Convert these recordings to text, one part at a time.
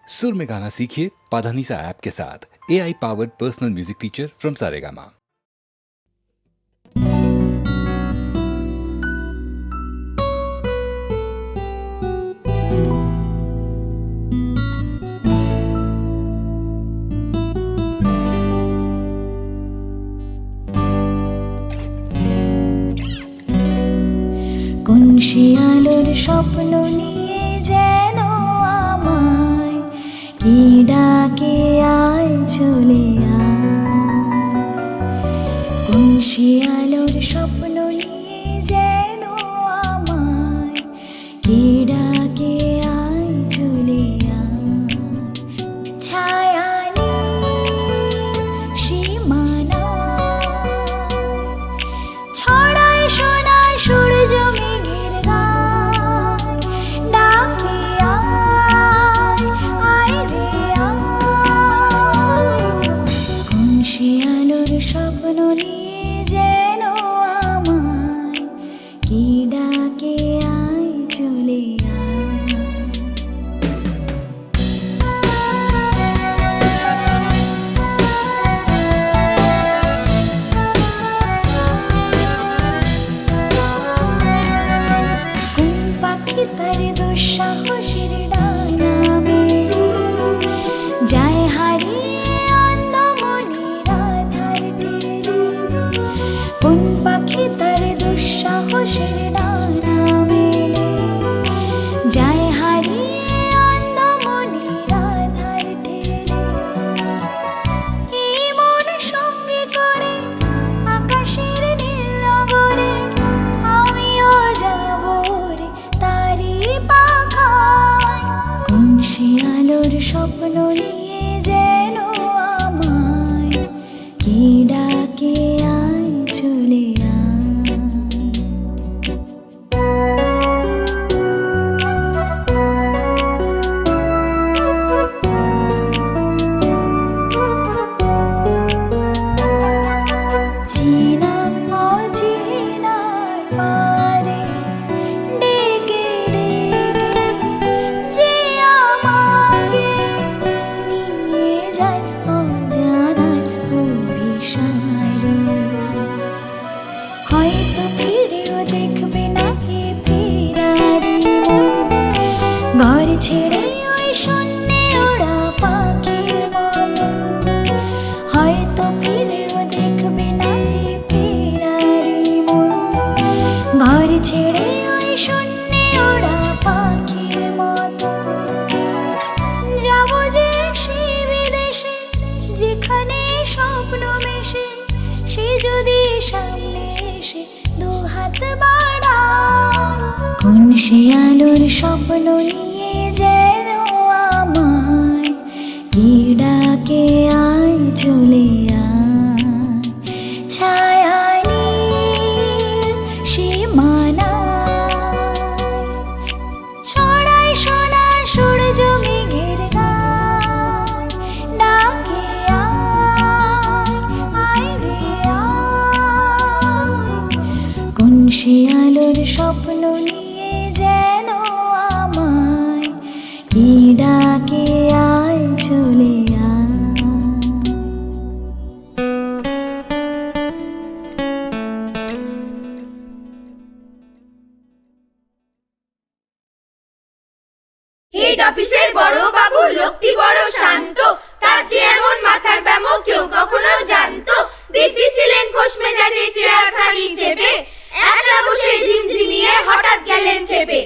सुर में गाना सीखिए पाधानीसा ऐप के साथ। AI powered personal music teacher from Saregama. কোন শিয়ালোর স্বপ্ন নিয়ে যেন আমায় কি ডাকে আয় চলে আয়। কোন শিয়ালোর স্বপ্ন নিয়ে যেন আমায় কি ডাকে আয় চলে আয়। ছায়া সীমানা ছড়ায় সোনায় সূর্য মেঘের গায়, ডাকে আয় আয় রে আয়। কোন শিয়ালোর স্বপ্ন নিয়ে যেন আমায় কি ডাকে আয় চলে আয়। তার দুঃসাহসের ডানা মেলে যায় হারিয়ে অন্ধমনির আধার টেনে। কোন পাখি তার দুঃসাহসের ডানা মেলে যায় হারিয়ে অন্ধমনির আধার টেনে। এই মন সঙ্গে করে আকাশের নীল নগরে আমিও যাব রে তারি পাখায়। কোন শিয়ালোর স্বপ্ন নিয়ে যেন আমায় কি ডাকে আয় চলে আয়। চেনা অচেনার পারে ডেকে ডেকে যে আমাকে নিয়ে যায় অজানার অভিসারে। হয়তো ফিরেও দেখবে না এ ফেরারি মন, ঘর ছেড়ে ওই শূন্যে ওরা পাখির মতো। হয়তো ফিরেও দেখবে না এ ফেরারি মন, ঘর ছেড়ে ওই শূন্যে ওরা পাখির মতো। যাব যে সেই বিদেশে যেখানে স্বপ্ন মেশে, সে যদি সামনে এসে দু হাত বাড়ায়। কোন শিয়ালোর স্বপ্ন নিয়ে যেন আমায় কি ডাকে আয় চলে আয়। ছায়া সীমানা ছড়ায় সোনার সূর্য মেঘের গায়, ডাকে আয় আয় রে আয়। কোন শিয়ালোর স্বপ্ন নিয়ে যেন আমায় কি ডাকে আয় চলে আয়। হেড অফিসের বড় বাবু লোকটি বড় শান্ত, তার যে এমন মাথার ব্যামো কেউ কখনো জানতো। দিব্যি ছিলেন খোশ মেজাজে চেয়ার খালি চেপে, একলা বসে ঝিমঝিমিয়ে হঠাৎ গেলেন খেপে।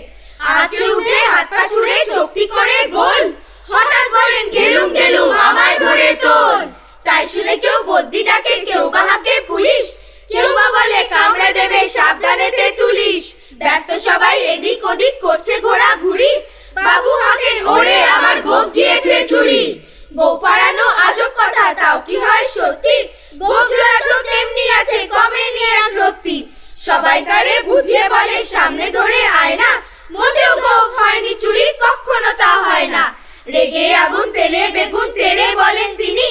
আঁতকে উঠে হাত পা ছুড়ে চোখটি করে গোল, হঠাৎ বলেন গেলুম গেলুম আমায় ধরে তোল। তাই শুনে কেউ বদ্যি ডাকে, কেউ বা হাঁকে পুলিশ, কেউ বা বলে কামড়ে দেবে সাবধানেতে তুলিস। ব্যস্ত সবাই এদিক ওদিক করছে ঘোরাঘুরি, বাবু হাঁকেন ওরে আমার গোফ গিয়েছে চুরি। বউ ফাড়ানো আজব কথা তাও কি হয় সত্যি, গোফ জোড়া তো তেমনি আছে কমেনি এক রত্তি। সবাই তারে বুঝিয়ে বলে সামনে ধরে আয় না, মোটেও গোফ হয়নি চুরি কখনো তা হয় না। রেগে আগুন তেলে বেগুন তেড়ে বলেন তিনি,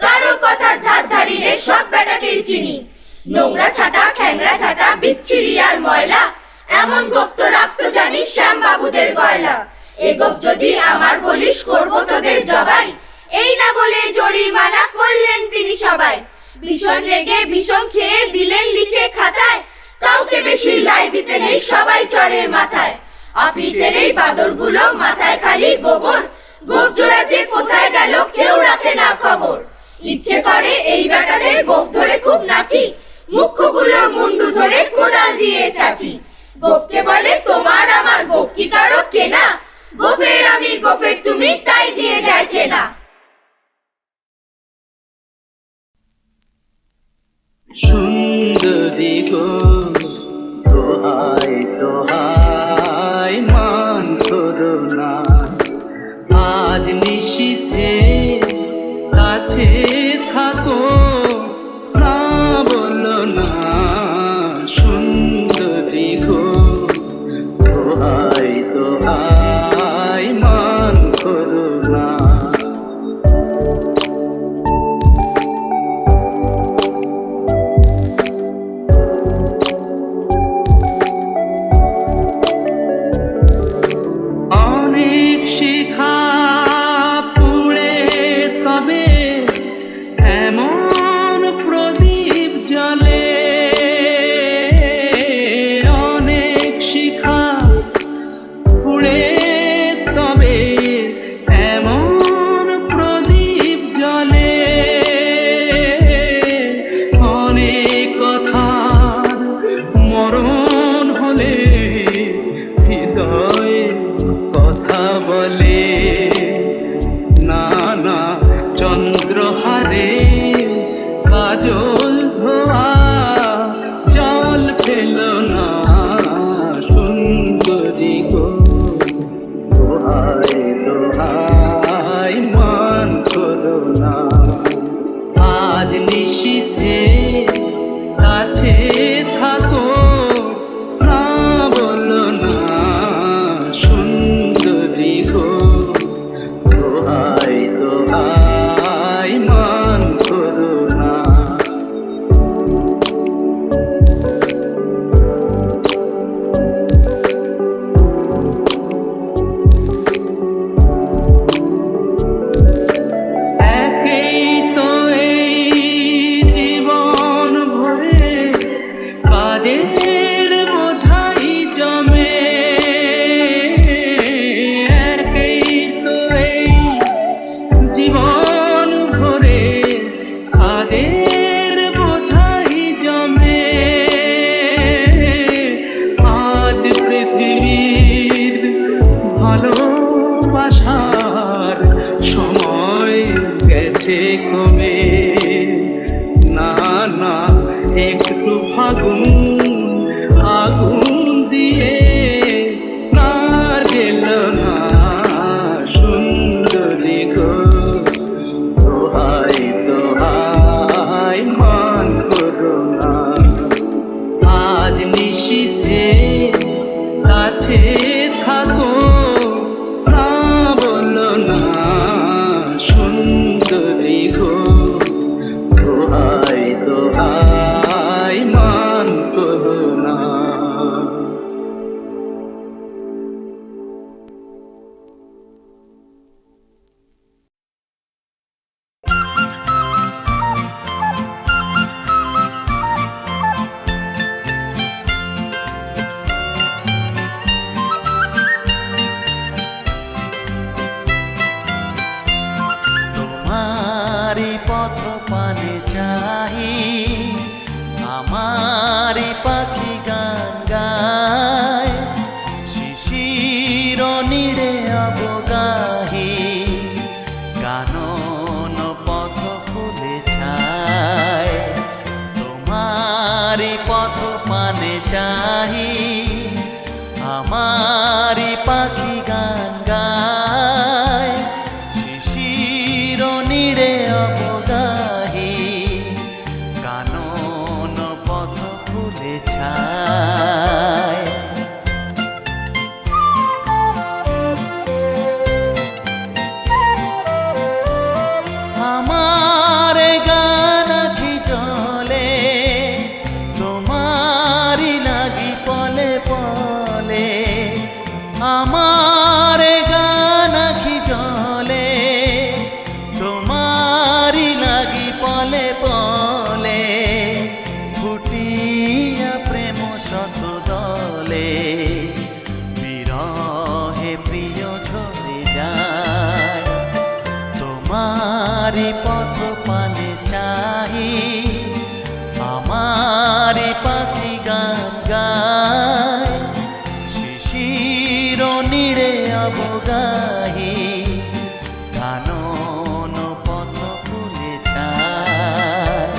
কারো কথা ধার ধারি রে সব বেটাকেই চিনি। নোংরা ছাটা খ্যাংরা ছাটা বিচ্ছিরি আর ময়লা, এমন গোফ তো রাখতো জানি শ্যাম বাবুদের গয়লা। এ গোপ যদি আমার বলিস করব তোদের জবাই। এই না বলে জরিমানা করলেন তিনি সবাই। ভীষণ রেগে বিষম খেয়ে দিলেন লিখে খাতায়, কাউকে বেশি লাই দিতে নেই সবাই চড়ে মাথায়। অফিসের এই বাদরগুলো মাথায় খালি গোবর, গোপ জোড়া যে কোথায় গেল কেউ রাখে না খবর। ইচ্ছে করে এই বেটাদের গোপ ধরে খুব নাচি, মুখ্যগুলো মুন্ডু ধরে কোদাল দিয়ে চাচি। গোফকে বলে তোমার আমার গোফ কি কারো কেনা, গোফের আমি গোফের তুমি তাই দিয়ে যাইছে না। সুন্দরী গো দোহাই দোহাই মান করো না, আজ নিশীথে কাছে থাকো, না বলো না। সুন্দরী গো দোহাই দোহাই মান করো না। অনেক শিখা পুড়ে তবে এমন প্রদীপ জ্বলে, অনেক শিখা পুড়ে তবে এমন প্রদীপ জ্বলে, অনেক কথার মরণ হলে হৃদয়ে কথা বলে, না না চন্দ্রহারে কাজল ধোয়া জল ফেল না। সুন্দরী গো দোহাই দোহাই মান করো না, আজ নিশীথে কাছে থাকো, না বলো না। সুন্দরী গো দোহাই দোহাই মান করো না। একেই তো এই জীবন ভরে কাজের বোঝাই জমে, একেই তো এই জীবন ভরে কাজের বোঝাই জমে। আজ পৃথিবীর ভালোবাসার সময় গেছে কমে, না না একটু ফাগুন আগুন দিয়ে না গেল না। সুন্দরী গো দোহাই দোহাই মান করো না, আজ নিশীথে কাছে থাকো, না বলো না। সুন্দরী গো দোহাই দোহাই মান করো না। তোমারি পথ পানে চাহি, আমারি পাখি গান গায়, শিশির নীড়ে অবগাহি, কানন পথ ফুলে ছায়। তোমারি পথ পানে চাহি, আমারি পাখি গান গায়, শিশির নীড়ে অবগাহি, তোমারি পথ পানে চাহি আমারি পাখি গান গায় শিশির নীড়ে অবগাহি কানন পথ ফুলে চায়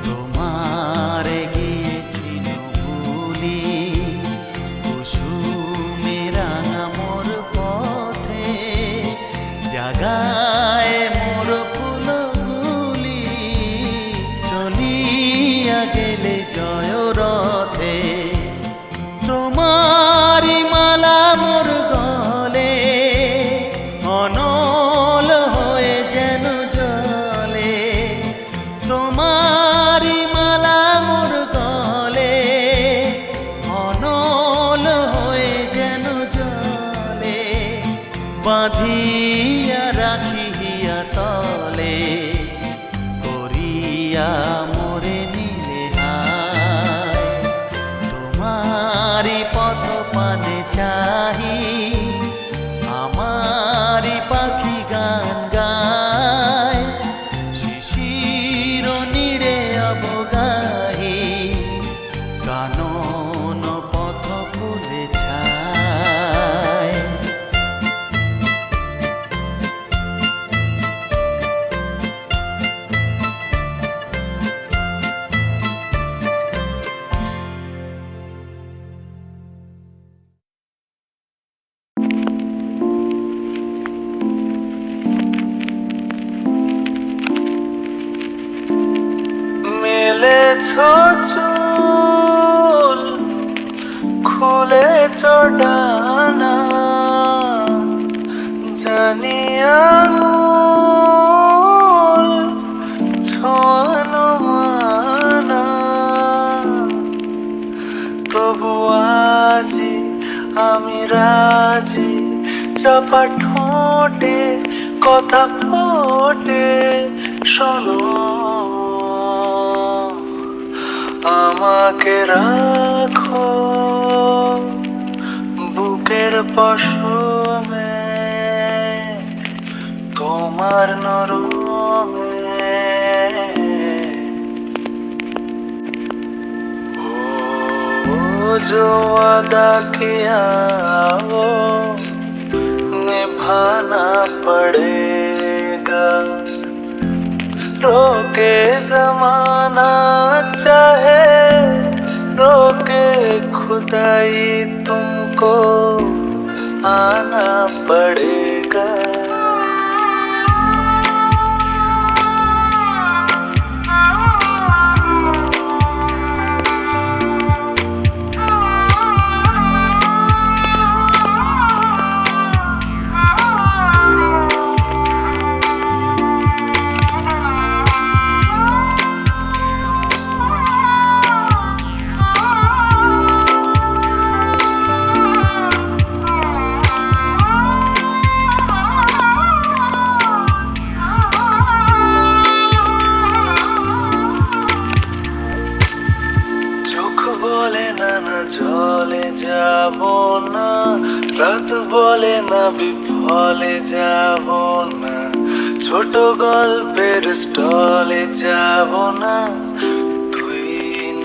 তোমারে গিয়েছিল ভুলি কুসুমে রাঙা মোর পথে জাগায় মোর ফুলগুলি চলিয়া গেলে জয় রথে তোমারি মালা মোর গলে অনল হয়ে যেন জলে তোমারি মালা মোর গলে অনল হয়ে যেন জলে বাঁধিয়া রাখিয়া তলে করিয়া মোরে নিলে হায় তোমারি পথ পানে চাহি আমারি পাখি গান গায় শিশির নীড়ে অবগাহি কানন পথ ফুলে ছায় মেলেছ চুল খুলেছ ডানা জানি আঙুল ছোঁয়ানো মানা তবু আজি আমি রাজি চাপা ঠোঁটে কথা ফোটে শোনো আমাকে রাখো বুকের পশমে তোমার নরমে ओ जो वादा किया वो निभाना पड़ेगा रोके जमाना चाहे रोके खुदाई तुमको आना पड़ेगा জলে যাব না রাত বলে না বিফলে যাব না ছোট গল্পের স্টলে যাব না তুই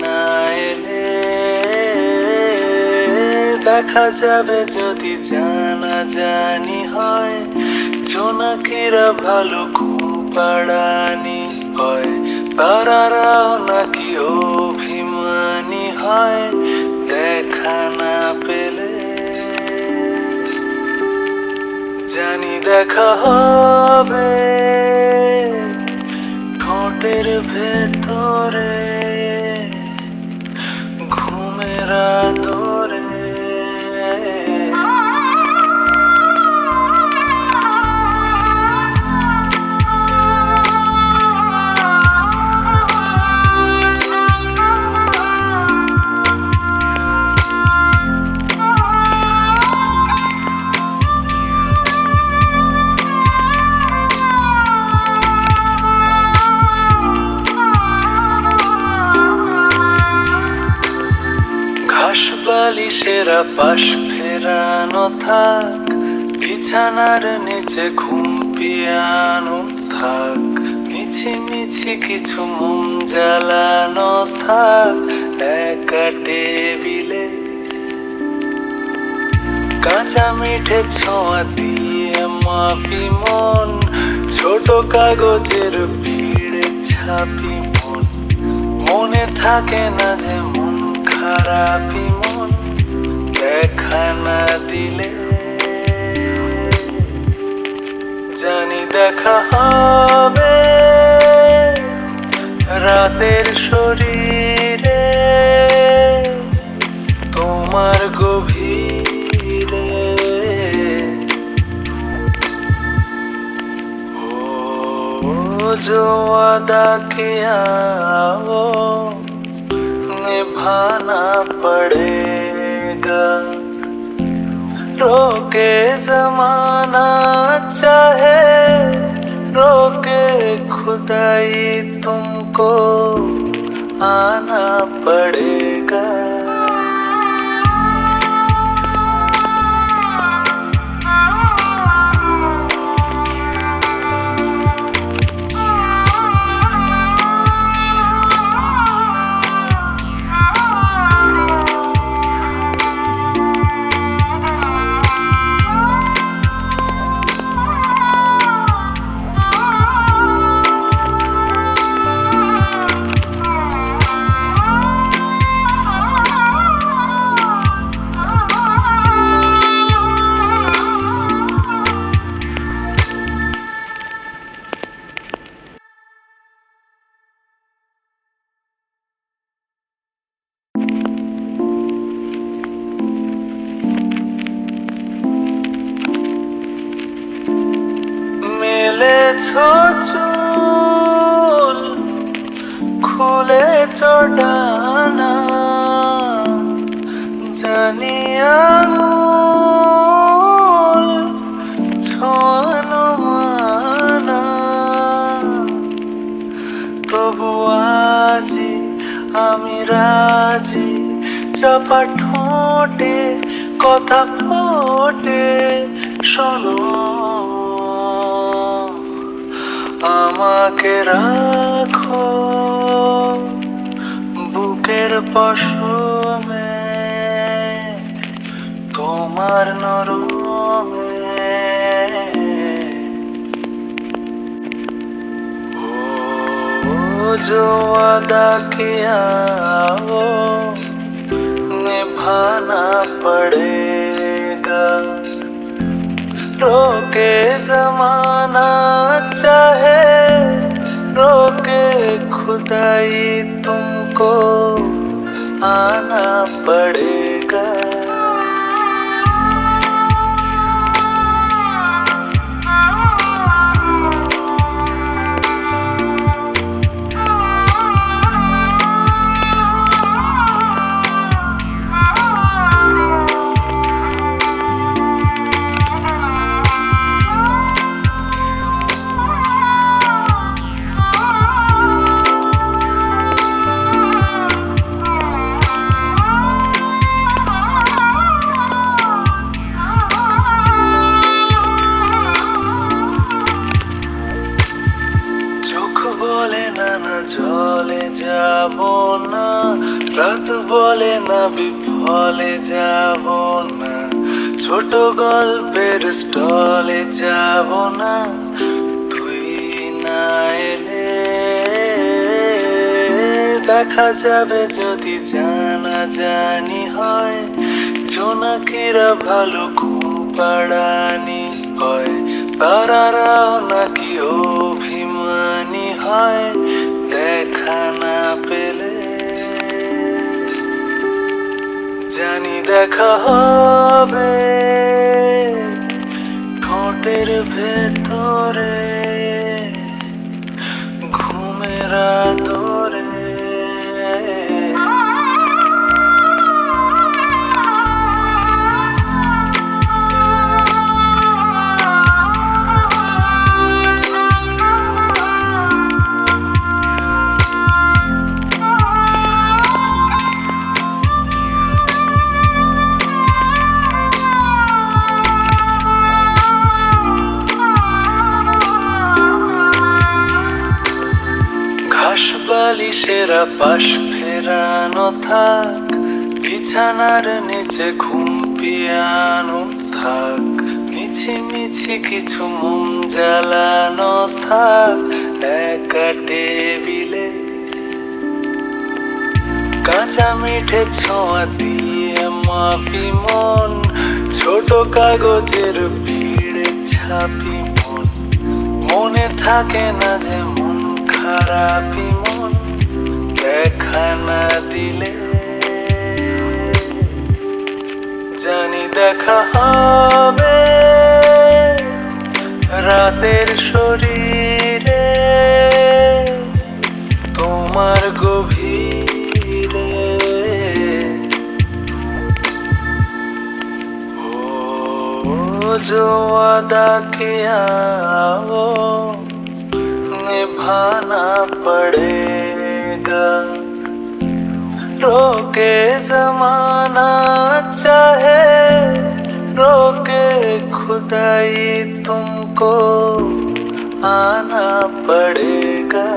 না এলে দেখা যাবে যদি জানা জানি হয় জোনাকিরা ভালো ঘুপাড়ানি হয় তারারাও নাকি অভিমানী হয় দেখা না পেলে জানি দেখা হবে ঠোঁটের ভেতরে ঘুমের আদরে বালিশেরা পাশ ফেরানো থাক, বিছানার নিচে ঘুম পিয়ানো থাক, মিছি মিছি কিছু মোম জ্বালানো থাক একা টেবিলে। কাঁচা মিঠে ছোঁয়া দিয়ে মাপি মন, ছোট কাগজের ভিড়ে ছাপি মন, মনে থাকে না যে মন খারাপই মন দেখা না দিলে। জানি দেখা হবে রাতের শরীরে তোমার গভীরে। ও जो वादा किया वो निभाना पड़ेगा, रोके जमाना चाहे रोके खुदाई तुमको आना पड़ेगा। চুল খুলেছ ডানা, জানি আঙুল ছোঁয়ানো মানা, তবু আজি আমি রাজি, চাপা ঠোঁটে কথা ফোটে শোনো, আমাকে রাখো বুকের পশমে তোমার নরমে। ও जो वादा किया वो निभाना पड़ेगा, रोके जमाना चाहे रोके खुदाई तुमको आना पड़ेगा। জলে যাব না, রাত বলে না বিফলে যাব না, ছোট গল্পের স্টলে যাব না তুই না এলে। দেখা যাবে যদি জানা জানি হয়, জোনাকিরা ভালো ঘুম পাড়ানি হয়, তারারাও নাকি অভিমানী হয় দেখা না পেলে। জানি দেখা হবে ঠোঁটের ভেতরে ঘুমের আদরে। ছেঁড়া পাশ ফেরানো থাক, বিছানার নিচে ঘুম পিয়ানো থাক, মিছি মিছি কিছু মোম জ্বালানো থাক একা টেবিলে। কাঁচা মিঠে ছোঁয়া দিয়ে মাপি মন, ছোট কাগজের ভিড়ে ছাপি মন, মনে থাকে না যে মন খারাপই মন দেখা না দিলে। জানি দেখা হবে রাতের শরীরে তোমার গভীরে। ओ जो वादा किया वो निभाना पड़ेगा, रोके जमाना चाहे रोके खुदाई तुमको आना पड़ेगा।